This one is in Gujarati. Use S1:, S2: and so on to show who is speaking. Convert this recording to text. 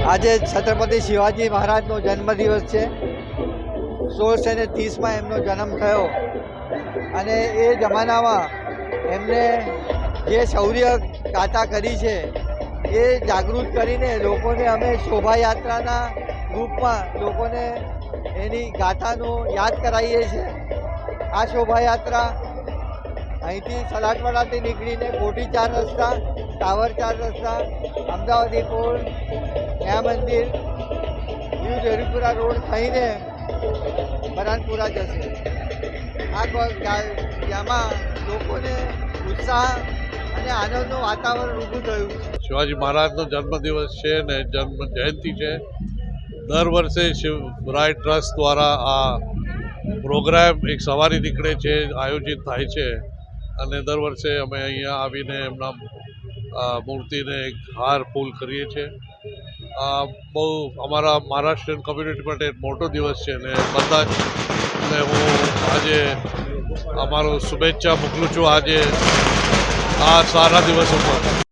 S1: આજે છત્રપતિ શિવાજી મહારાજનો જન્મદિવસ છે। 1630માં એમનો જન્મ થયો અને એ જમાનામાં એમને જે શૌર્ય ગાથા કરી છે એ જાગૃત કરીને લોકોને અમે શોભાયાત્રાના રૂપમાં લોકોને એની ગાથાનું યાદ કરાવીએ છીએ। આ શોભાયાત્રા અહીંથી સલાટવાડાથી નીકળીને કોઠી 4 રસ્તા, ટાવર 4 રસ્તા, અમદાવાદી પુલ, ન્યા મંદિર, ન્યૂ દેવીપુરા રોડ થઈને બરાનપુરા જશે। જેમાં લોકોને ઉત્સાહ અને આનંદનું વાતાવરણ ઊભું થયું છે।
S2: શિવાજી મહારાજનો જન્મદિવસ છે ને જન્મ જયંતિ છે। દર વર્ષે શિવરાય ટ્રસ્ટ દ્વારા આ પ્રોગ્રામ એક સવારી નીકળે છે, આયોજિત થાય છે અને દર વર્ષે અમે અહીંયા આવીને એમના મૂર્તિને એક હાર ફૂલ કરીએ છીએ। આ બહુ અમારા મહારાષ્ટ્રીયન કમ્યુનિટી માટે એક મોટો દિવસ છે ને બધા ને હું આજે અમારો શુભેચ્છા મોકલું છું આજે આ સારા દિવસ ઉપર।